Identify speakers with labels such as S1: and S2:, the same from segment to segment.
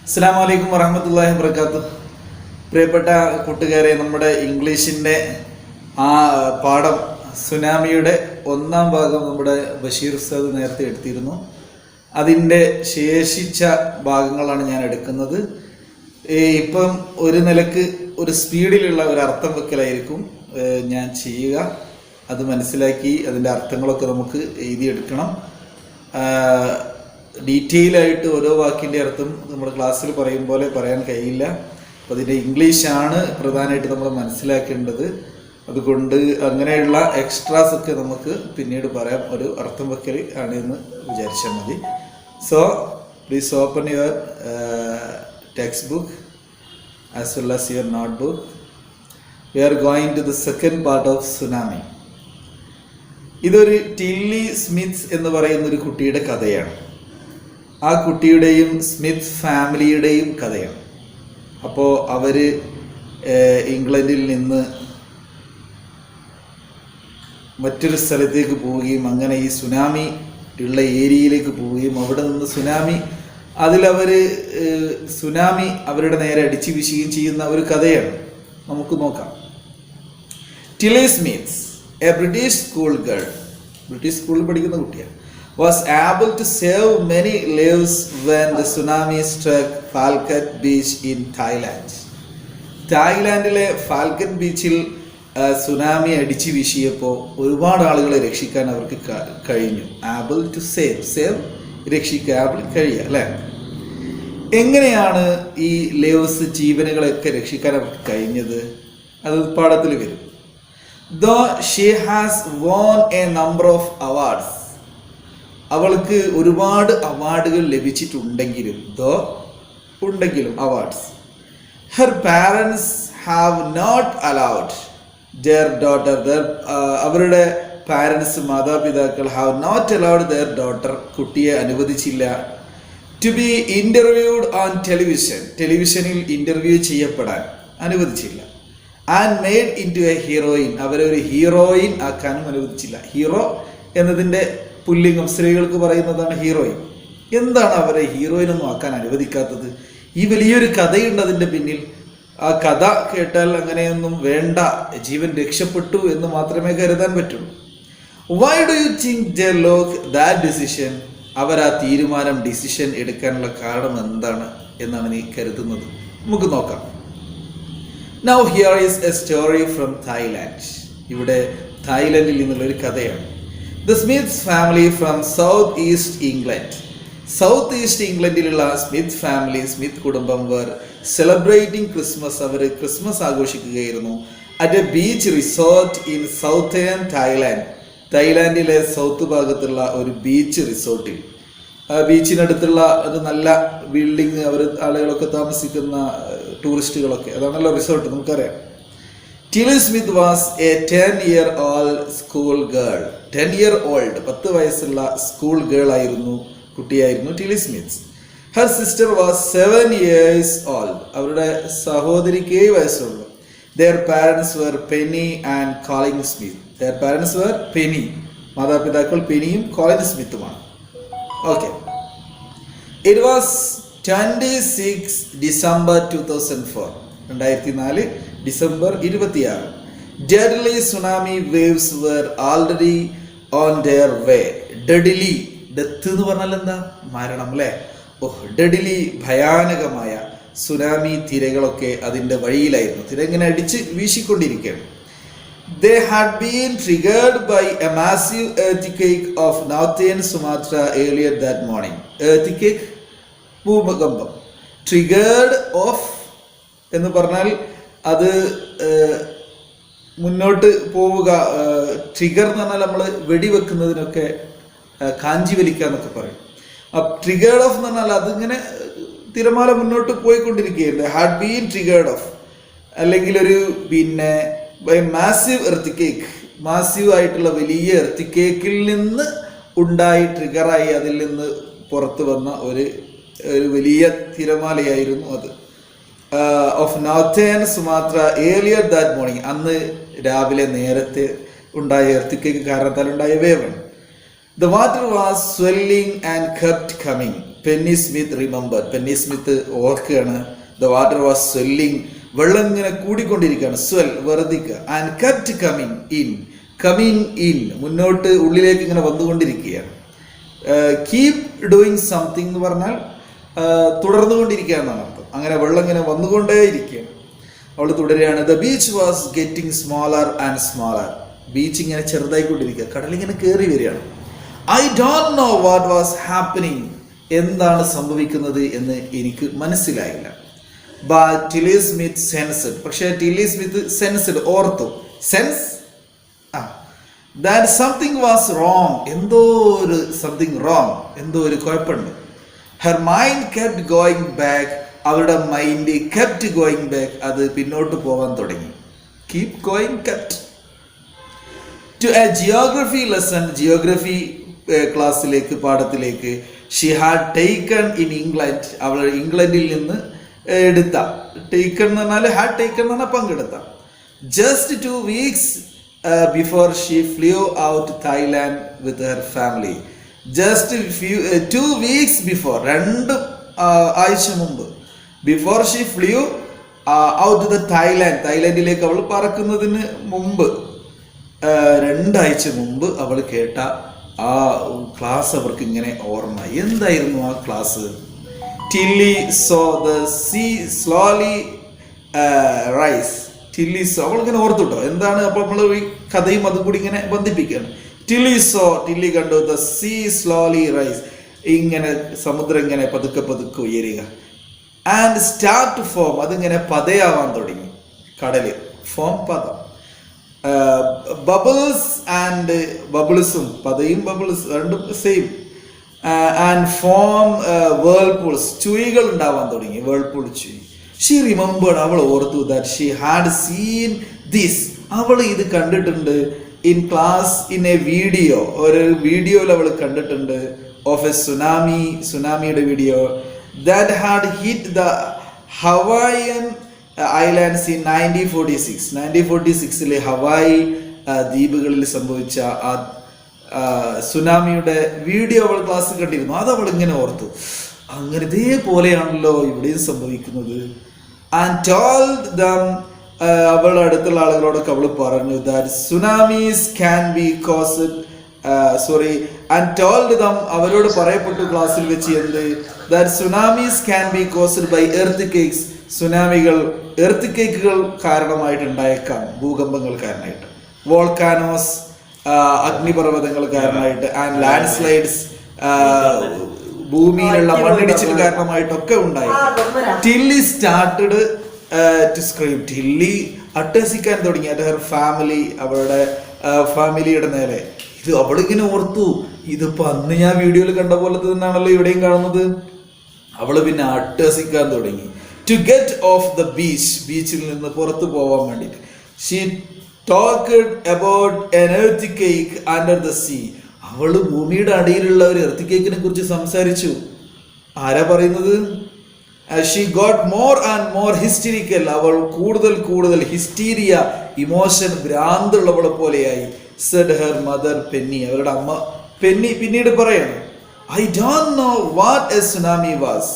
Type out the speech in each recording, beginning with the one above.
S1: അസ്സലാമു അലൈക്കും വറഹ്മത്തുള്ളാഹി വബറകാതുഹു. പ്രിയപ്പെട്ട കൂട്ടുകാരെ, നമ്മുടെ ഇംഗ്ലീഷിൻ്റെ പാഠം സുനാമിയുടെ ഒന്നാം ഭാഗം നമ്മുടെ ബഷീർ ഉസ്താദ് നേരത്തെ എടുത്തിരുന്നു. അതിൻ്റെ ശേഷിച്ച ഭാഗങ്ങളാണ് ഞാൻ എടുക്കുന്നത്. ഇപ്പം ഒരു നിലക്ക് ഒരു സ്പീഡിലുള്ള ഒരു അർത്ഥം വെക്കലായിരിക്കും ഞാൻ ചെയ്യുക. അത് മനസ്സിലാക്കി അതിൻ്റെ അർത്ഥങ്ങളൊക്കെ നമുക്ക് എഴുതിയെടുക്കണം. ഡീറ്റെയിൽ ആയിട്ട് ഓരോ വാക്കിൻ്റെ അർത്ഥം നമ്മുടെ ക്ലാസ്സിൽ പറയും പോലെ പറയാൻ കഴിയില്ല. അപ്പോൾ അതിൻ്റെ ഇംഗ്ലീഷാണ് പ്രധാനമായിട്ട് നമ്മൾ മനസ്സിലാക്കേണ്ടത്. അതുകൊണ്ട് അങ്ങനെയുള്ള എക്സ്ട്രാസ് ഒക്കെ നമുക്ക് പിന്നീട് പറയാം. ഒരു അർത്ഥം വെക്കൽ ആണ് എന്ന് വിചാരിച്ചാൽ മതി. So please open your text book as well as your note book. We are going to the second part of tsunami. ഇതൊരു ടില്ലി സ്മിത്ത് എന്ന് പറയുന്ന ഒരു കുട്ടിയുടെ കഥയാണ്. ആ കുട്ടിയുടെയും സ്മിത്ത് ഫാമിലിയുടെയും കഥയാണ്. അപ്പോൾ അവർ ഇംഗ്ലണ്ടിൽ നിന്ന് മറ്റൊരു സ്ഥലത്തേക്ക് പോവുകയും അങ്ങനെ ഈ സുനാമി ഉള്ള ഏരിയയിലേക്ക് പോവുകയും അവിടെ നിന്ന് സുനാമി അവരുടെ നേരെ അടിച്ചു വീശുകയും ചെയ്യുന്ന ഒരു കഥയാണ്. നമുക്ക് നോക്കാം. Tilly Smith, A British school girl, British സ്കൂളിൽ പഠിക്കുന്ന കുട്ടിയാണ്, was able to save many lives when the tsunami struck Phuket beach in Thailand. തായ്ലാൻഡിലെ ഫാൽക്കറ്റ് ബീച്ചിൽ സുനാമി അടിച്ചു വീശിയപ്പോൾ ഒരുപാട് ആളുകളെ രക്ഷിക്കാൻ അവർക്ക് കഴിഞ്ഞു. ആബിൾ ടു സേവ് രക്ഷിക്കാൻ കഴിയുക അല്ലേ? എങ്ങനെയാണ് ഈ ലിവ്സ് ജീവനുകളെയൊക്കെ രക്ഷിക്കാൻ അവർക്ക് കഴിഞ്ഞത്? അത് പാഠത്തിൽ വരും. Though she has won a number of awards, അവൾക്ക് ഒരുപാട് അവാർഡുകൾ ലഭിച്ചിട്ടുണ്ടെങ്കിലും awards, her parents have not allowed their daughter, അവരുടെ പാരൻസ് മാതാപിതാക്കൾ have not allowed their daughter, കുട്ടിയെ അനുവദിച്ചില്ല, to be interviewed on television, ടെലിവിഷനിൽ ഇന്റർവ്യൂ ചെയ്യപ്പെടാൻ അനുവദിച്ചില്ല, and made into a heroine, അവരെ ഒരു ഹീറോയിൻ ആക്കാനും അനുവദിച്ചില്ല. ഹീറോ എന്നതിൻ്റെ പുല്ലിംഗം സ്ത്രീകൾക്ക് പറയുന്നതാണ് ഹീറോയിൻ. എന്താണ് അവരെ ഹീറോയിനൊന്നും ആക്കാൻ അനുവദിക്കാത്തത്? ഈ വലിയൊരു കഥയുണ്ട് അതിൻ്റെ പിന്നിൽ. ആ കഥ കേട്ടാൽ അങ്ങനെയൊന്നും വേണ്ട, ജീവൻ രക്ഷപ്പെട്ടു എന്ന് മാത്രമേ കരുതാൻ പറ്റുള്ളൂ. Why do you think they lock that decision? അവർ ആ ഡിസിഷൻ എടുക്കാനുള്ള കാരണം എന്താണ് എന്നാണ് നീ കരുതുന്നത്? നമുക്ക് നോക്കാം. Now here is a story from Thailand. ഇവിടെ തായ്ലൻഡിൽ നിന്നുള്ളൊരു കഥയാണ്. The Smith family from South East England. South East ഇംഗ്ലണ്ടിലുള്ള സ്മിത്ത് ഫാമിലി, സ്മിത്ത് കുടുംബം were celebrating Christmas. അവർ ക്രിസ്മസ് ആഘോഷിക്കുകയായിരുന്നു at a beach resort in southern Thailand. തായ്ലാൻഡിലെ സൗത്ത് ഭാഗത്തുള്ള ഒരു ബീച്ച് റിസോർട്ടിൽ. ബീച്ചിനടുത്തുള്ള ഒരു നല്ല ബിൽഡിങ്, ആളുകളൊക്കെ താമസിക്കുന്ന ടൂറിസ്റ്റുകളൊക്കെ, അതാണല്ലോ റിസോർട്ട്, നമുക്കറിയാം. Tilly Smith was A 10-year-old school girl. 10-year-old 10 വയസ്സുള്ള സ്കൂൾ ഗേൾ ആയിരുന്നു, കുട്ടിയായിരുന്നു Tilly Smith. Har sister was 7 years old. അവരുടെ സഹോദരിക്ക് 7 വയസ്സുള്ളൂ. Their parents were Penny and Colin Smith. Their parents were Penny. മാതാപിതാക്കൾ പെനിയും കോളിൻ സ്മിത്തുമാണ്. Okay. It was 26 December 2004. 2004 December 26. Deadly tsunami waves were already on their way. Deadly, death എന്ന് പറഞ്ഞാൽ എന്താ? മരണം അല്ലേ? deadly, ഭയാനകമായ സുനാമി തിരകളൊക്കെ അതിൻ്റെ വഴിയിലായിരുന്നു. തിര ഇങ്ങനെ അടിച്ച് വീശിക്കൊണ്ടിരിക്കുകയാണ്. They had been triggered by a massive earthquake of northern Sumatra earlier that morning. Earthquake, ഭൂകമ്പം. Triggered of എന്ന് പറഞ്ഞാൽ അത് മുന്നോട്ട് പോവുക. ട്രിഗർ എന്ന് പറഞ്ഞാൽ നമ്മൾ വെടിവെക്കുന്നതിനൊക്കെ കാഞ്ചി വലിക്കുക എന്നൊക്കെ പറയും. ട്രിഗേർഡ് ഓഫ് എന്ന് പറഞ്ഞാൽ അതിങ്ങനെ തിരമാല മുന്നോട്ട് പോയിക്കൊണ്ടിരിക്കുകയായിരുന്നു. ഹാഡ് ബീൻ ട്രിഗേർഡ് ഓഫ്, അല്ലെങ്കിൽ ഒരു മാസീവ് എർത്തിക്കേക്ക്, മാസീവ് ആയിട്ടുള്ള വലിയ എർത്തിക്കേക്കിൽ നിന്ന് ഉണ്ടായി ട്രിഗറായി അതിൽ നിന്ന് പുറത്തു വന്ന ഒരു വലിയ തിരമാലയായിരുന്നു അത്. Of northern Sumatra earlier that morning, അന്ന് രാവിലെ നേരത്തെ ഉണ്ടായ എർത്തിക്കേക്ക് കാരണത്താൽ ഉണ്ടായ വേവാണ്. The water was swelling and kept coming. Penny Smith remember, Penny Smith ഓർക്കുകയാണ്. ദ വാട്ടർ വാസ് സ്വെല്ലിങ്, വെള്ളം ഇങ്ങനെ കൂടിക്കൊണ്ടിരിക്കുകയാണ്, സ്വെൽ വർദ്ധിക്കുക. ആൻഡ് കെപ്റ്റ് കമ്മിങ് ഇൻ, മുന്നോട്ട് ഉള്ളിലേക്ക് ഇങ്ങനെ വന്നുകൊണ്ടിരിക്കുകയാണ്. കീപ് ഡൂയിങ് സംതിങ് എന്ന് പറഞ്ഞാൽ തുടർന്നുകൊണ്ടിരിക്കുക എന്നാണ് അർത്ഥം. അങ്ങനെ വെള്ളം ഇങ്ങനെ വന്നുകൊണ്ടേയിരിക്കുകയാണ്. അവൾ തുടരുകയാണ്. The beach was getting smaller and smaller, beach ഇങ്ങനെ ചെറുതായിക്കൊണ്ടിരിക്കുക, കടലിങ്ങനെ കയറി വരികയാണ്. I don't know what was happening, എന്താണ് സംഭവിക്കുന്നത് എന്ന് എനിക്ക് മനസ്സിലായില്ല. ബട്ട് ടില്ലി സ്മിത്ത് സെൻസ്ഡ്, പക്ഷേ ടില്ലി സ്മിത്ത് സെൻസ്ഡ്, ഓർത്തു, sense that something was wrong, എന്തോ ഒരു സംതിങ് റോങ്, എന്തോ ഒരു കുഴപ്പമുണ്ട്. Her mind kept going back, അവരുടെ മൈൻഡ് കെപ്റ്റ് ഗോയിങ് ബാക്ക്, അത് പിന്നോട്ട് പോകാൻ തുടങ്ങി. Keep going, kept. To a geography lesson, geography ക്ലാസ്സിലേക്ക്, പാഠത്തിലേക്ക്. She had taken in England, അവൾ ഇംഗ്ലണ്ടിൽ നിന്ന് എടുത്ത, ടേക്കൺ എന്ന് പറഞ്ഞാൽ ഹാഡ് ടേക്കൺ എന്ന് പറഞ്ഞാൽ പങ്കെടുത്ത. Just 2 weeks before she flew out Thailand with her family. Just 2 weeks before, 2 ആഴ്ച മുമ്പ്. Before she flew out the Thailand, തായ്ലാൻഡിലേക്ക് അവൾ പറക്കുന്നതിന് മുമ്പ്, 2 ആഴ്ച മുമ്പ് അവൾ കേട്ട ആ ക്ലാസ് അവർക്ക് ഇങ്ങനെ ഓർമ്മ. എന്തായിരുന്നു ആ class? Tilly saw the sea slowly rise. Tilly saw, അവളിങ്ങനെ ഓർത്തുട്ടോ എന്താണ്. അപ്പോൾ നമ്മൾ ഈ കഥയും അതും കൂടി ഇങ്ങനെ ബന്ധിപ്പിക്കുകയാണ്. ടില്ലി കണ്ടു ദ സീ സ്ലോലി റൈസ്, ഇങ്ങനെ സമുദ്രം ഇങ്ങനെ പതുക്കെ പതുക്കെ ഉയരുക. ആൻഡ് സ്റ്റാർട്ട് ടു ഫോം, അതിങ്ങനെ പതയാവാൻ തുടങ്ങി. കടല് ഫോം, പദം. ബബിൾസ് ആൻഡ് ബബിൾസും, പതയും ബബിൾസ് രണ്ടും സെയിം. ആൻഡ് ഫോം വേൾപൂൾസ്, ചുഴികൾ ഉണ്ടാവാൻ തുടങ്ങി, വേൾപൂൾ ചുഴി. ഷീ റിമെമ്പേർഡ്, അവൾ ഓർത്തു. That she had seen this, അവൾ ഇത് കണ്ടിട്ടുണ്ട്. In class, in a video, ഒരു വീഡിയോയിൽ അവൾ കണ്ടിട്ടുണ്ട്. ഓഫ് എ സുനാമി, സുനാമിയുടെ വീഡിയോ. That had hit the Hawaiian islands in 1946. 1946 Hawaii ദ്വീപുകളിൽ സംഭവിച്ച ആ സുനാമിയുടെ വീഡിയോ അവൾ ക്ലാസ്സിൽ കണ്ടിരുന്നു. അത് അവൾ ഇങ്ങനെ ഓർത്തു. അങ്ങനെ ഇതേപോലെയാണല്ലോ ഇവിടെയും സംഭവിക്കുന്നത്. ആൻഡ് ടോൾഡ് ദം, അവൾ അടുത്തുള്ള ആളുകളോടൊക്കെ അവൾ പറഞ്ഞു. That tsunamis can be caused, and told them, അവരോട് പറയപ്പെട്ടു ക്ലാസ്സിൽ വെച്ച് എന്ത്? That tsunamis can be caused by earthquakes, സുനാമികൾ എർത്ത് കേക്കുകൾ കാരണമായിട്ടുണ്ടായേക്കാം, ഭൂകമ്പങ്ങൾ കാരണമായിട്ട്. വോൾക്കാനോസ്, അഗ്നിപർവ്വതങ്ങൾ കാരണമായിട്ട്. ആൻഡ് ലാൻഡ് സ്ലൈഡ്സ്, ഭൂമിയിലുള്ള മണ്ണിടിച്ചിൽ കാരണമായിട്ടൊക്കെ ഉണ്ടായി. Tilly started to scream, Tilly അട്ടഹസിക്കാൻ തുടങ്ങി. അറ്റ് ഹെർ ഫാമിലി, അവളുടെ ഫാമിലിയുടെ നേരെ. ഇത് അവളിങ്ങനെ ഓർത്തു, ഇതിപ്പോ അന്ന് ഞാൻ വീഡിയോയിൽ കണ്ട പോലെ തന്നെയാണല്ലോ ഇവിടെയും കാണുന്നത്. അവള് പിന്നെ അട്ടഹസിക്കാൻ തുടങ്ങി. To get off the beach, ബീച്ചിൽ നിന്ന് പുറത്തു പോവാൻ വേണ്ടിയിട്ട്. She talked about an earthquake under the sea, അവള് ഭൂമിയുടെ അടിയിലുള്ള ഒരു എർത്ത് കേക്കിനെ കുറിച്ച് സംസാരിച്ചു. ആരാ പറയുന്നത്? She got more and more ഹിസ്റ്റീരിക്കൽ, അവൾ കൂടുതൽ ഹിസ്റ്റീരിയ, ഇമോഷൻ, ഭ്രാന്തുള്ളവളെ പോലെയായി. സെഡ് ഹെർ മദർ പെന്നി, അവരുടെ അമ്മ പെന്നി പിന്നീട് പറയാണ്. I don't know what A tsunami was,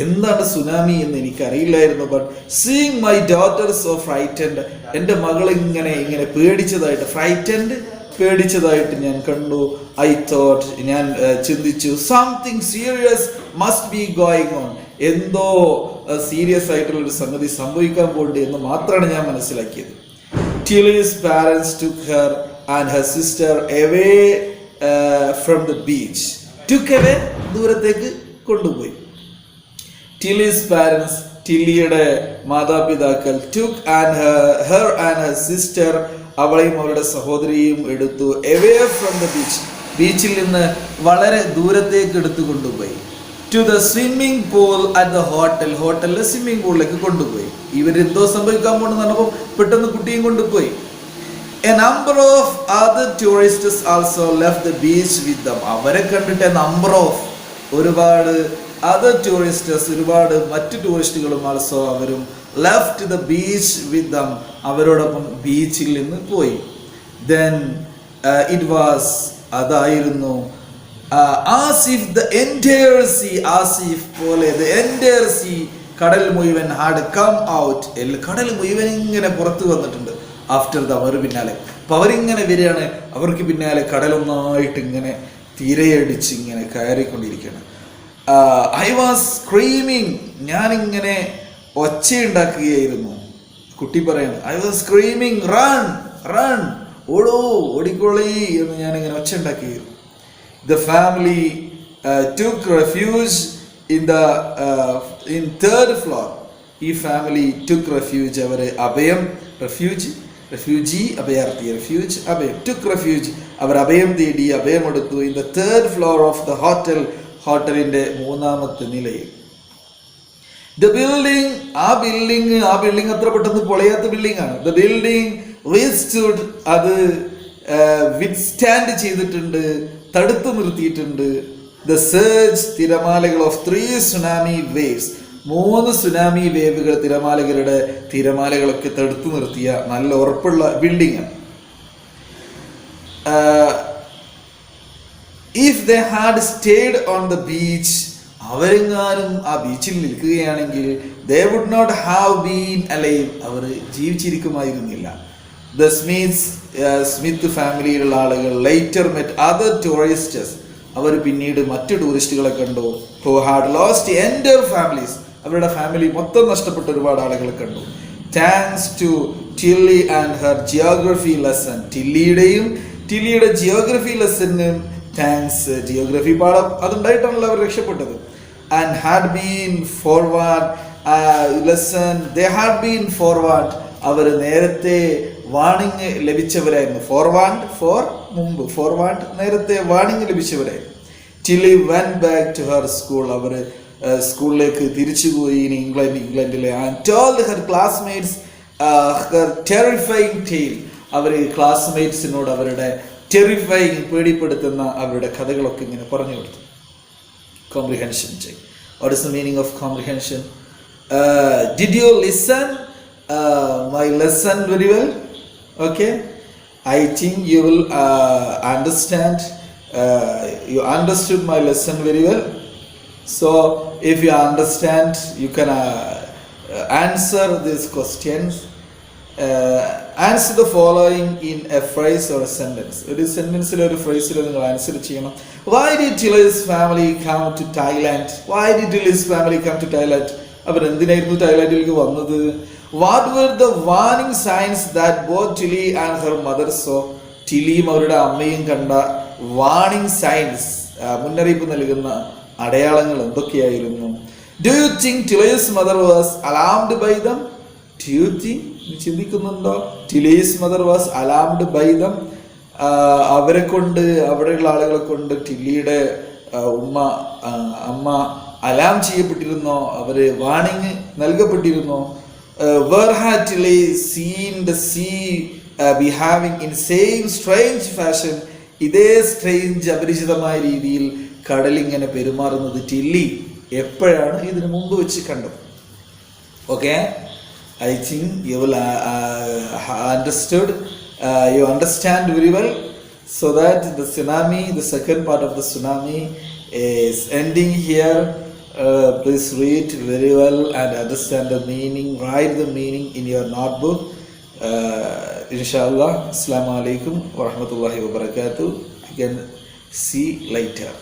S1: എന്താണ് സുനാമി എന്ന് എനിക്കറിയില്ലായിരുന്നു. But seeing my daughter so frightened, എൻ്റെ മകൾ ഇങ്ങനെ പേടിച്ചതായിട്ട്, ഫ്രൈറ്റൻഡ് പേടിച്ചതായിട്ട് ഞാൻ കണ്ടു. ഐ തോട്ട്, ഞാൻ ചിന്തിച്ചു, something serious must be going on, എന്തോ സീരിയസ് ആയിട്ടുള്ള ഒരു സംഗതി സംഭവിക്കാൻ പോകുന്നുണ്ട് എന്ന് മാത്രമാണ് ഞാൻ മനസ്സിലാക്കിയത്. ടില്ലി's parents took her and her sister away from the beach. took away, ദൂരത്തേക്ക് കൊണ്ടുപോയി. ടില്ലി's parents, ടില്ലിയുടെ മാതാപിതാക്കൾ, took and her and her sister, അവളെയും അവളുടെ സഹോദരിയും എടുത്തു. away from the beach, ബീച്ചിൽ നിന്ന് വളരെ ദൂരത്തേക്ക് എടുത്തു കൊണ്ടുപോയി. to the swimming pool at the hotel, ഹോട്ടലിലെ സ്വിമ്മിംഗ് പൂളിലേക്ക് കൊണ്ടുപോയി. ഇവരെന്തോ സംഭവിക്കാൻ പോകുന്നു പറഞ്ഞപ്പോൾ പെട്ടെന്ന് കുട്ടിയും കൊണ്ടുപോയി. a number of other tourists also left the beach with them, അവരെ കണ്ടിട്ട് number of, ഒരുപാട് other tourists, ഒരുപാട് മറ്റു ടൂറിസ്റ്റുകളും also അവരും left the beach with them, അവരോടൊപ്പം ബീച്ചിൽ നിന്ന് പോയി. then it was, അതായിരുന്നു As if the entire sea, as if പോലെ the entire sea, കടൽ മുഴുവൻ had come out, കടൽ മുഴുവൻ ഇങ്ങനെ പുറത്തു വന്നിട്ടുണ്ട് ആഫ്റ്റർ ദ, അവർ പിന്നാലെ. അപ്പൊ അവരിങ്ങനെ വരികയാണ്, അവർക്ക് പിന്നാലെ കടലൊന്നായിട്ട് ഇങ്ങനെ തിരയടിച്ച് ഇങ്ങനെ കയറിക്കൊണ്ടിരിക്കുകയാണ്. ഐ വാസ് സ്ക്രീമിങ്, ഞാനിങ്ങനെ ഒച്ചയുണ്ടാക്കുകയായിരുന്നു. കുട്ടി പറയാണ്, I was screaming run run, ഓടോ ഓടിക്കൊള്ളി എന്ന് ഞാനിങ്ങനെ ഒച്ച ഉണ്ടാക്കുകയായിരുന്നു. The family took refuge in third floor. ഈ ഫാമിലി took refuge, അവർ അഭയം, refugee അഭയാർത്ഥി, refuge അഭയം, took refuge അവർ അഭയം തേടി, അഭയമെടുത്തു in the third floor of the hotel, ഹോട്ടലിന്റെ മൂന്നാമത്തെ നിലയിൽ. The building, ആ ബിൽഡിംഗ് അത്ര പെട്ടെന്ന് പൊളിയാത്ത ബിൽഡിംഗ് ആണ്. The building withstood, അത് വിത്ത്സ്റ്റാൻഡ് ചെയ്തിട്ടുണ്ട്, തടുത്തു നിർത്തിയിട്ടുണ്ട്. The surge, തിരമാലകൾ of 3 tsunami waves, 3 സുനാമി വേവുകൾ, തിരമാലകളൊക്കെ തടുത്തു നിർത്തിയ നല്ല ഉറപ്പുള്ള ബിൽഡിംഗ് ആണ്. If they had stayed on the beach, അവരെങ്ങാനും ആ ബീച്ചിൽ നിൽക്കുകയാണെങ്കിൽ they would not have been alive, അവർ ജീവിച്ചിരിക്കുമായിരുന്നില്ല. The സ്മിത്ത് ഫാമിലിയിലുള്ള ആളുകൾ later met other tourists, അവർ പിന്നീട് മറ്റു ടൂറിസ്റ്റുകളെ കണ്ടു. who had lost entire families, അവരുടെ ഫാമിലി മൊത്തം നഷ്ടപ്പെട്ട ഒരുപാട് ആളുകളെ കണ്ടു. thanks to Tilly and her geography lesson, ടില്ലിയുടെ ജിയോഗ്രഫി ലെസനും താങ്ക്സ്. ജിയോഗ്രഫി പാഠം അതുണ്ടായിട്ടാണല്ലോ അവർ രക്ഷപ്പെട്ടത്. and had been forward lesson, they had been forward, അവർ നേരത്തെ വാണിംഗ് ലഭിച്ചവരായിരുന്നു. മുമ്പ്, ഫോർവാർഡ് നേരത്തെ വാണിംഗ് ലഭിച്ചവരായിരുന്നു. Tilly went back to her school, അവർ സ്കൂളിലേക്ക് തിരിച്ചുപോയി ഇംഗ്ലണ്ടിലെ. and told her classmates her terrifying tale, അവർ ക്ലാസ്മേറ്റ്സിനോട് അവരുടെ ടെറിഫൈങ്, പേടിപ്പെടുത്തുന്ന അവരുടെ കഥകളൊക്കെ ഇങ്ങനെ പറഞ്ഞു കൊടുത്തു. Comprehension check. What is the meaning of comprehension? Did you listen my lesson very well? Okay, I think you will understand. You understood my lesson very well. So if you understand, you can answer these questions. Answer the following in a phrase or a sentence. ഒരു സെന്റൻസിൽ ഒരു ഫ്രേസിൽ നിങ്ങൾ answer ചെയ്യണം. Why did Tilly's family come to Thailand? Why did Tilly's family come to Thailand? അവർ എന്തിനായിരുന്നു തായ്ലാൻഡിലേക്ക് വന്നത്? What were the warning signs that both Tilly and her mother saw? ടില്ലിയും അവരുടെ അമ്മയും കണ്ട warning signs, മുന്നറിയിപ്പ് നൽകുന്ന അടയാളങ്ങൾ എന്തൊക്കെയായിരുന്നു? Do you think Tilly's mother was alarmed by them? Do you think, ചിന്തിക്കുന്നുണ്ടോ? Tilly's mother was alarmed by them. അവരെ കൊണ്ട്, അവിടെയുള്ള ആളുകളെ കൊണ്ട് ടില്ലിയുടെ അമ്മ അലാം ചെയ്യപ്പെട്ടിരുന്നോ? അവര് warning നൽകപ്പെട്ടിരുന്നോ? Where had Tilly seen the sea behaving in same strange fashion? ഇതേ strange, അപരിചിതമായ രീതിയിൽ കടലിങ്ങനെ പെരുമാറുന്നത് ടില്ലി എപ്പോഴാണ് ഇതിനു മുമ്പ് വെച്ച് കണ്ടത്? Okay, I think you will you understand very well, so that the tsunami, the second part of the tsunami is ending here. Please read very well and understand the meaning, write the meaning in your notebook. Inshallah. Assalamu alaikum wa rahmatullahi wa barakatuh. You can see later.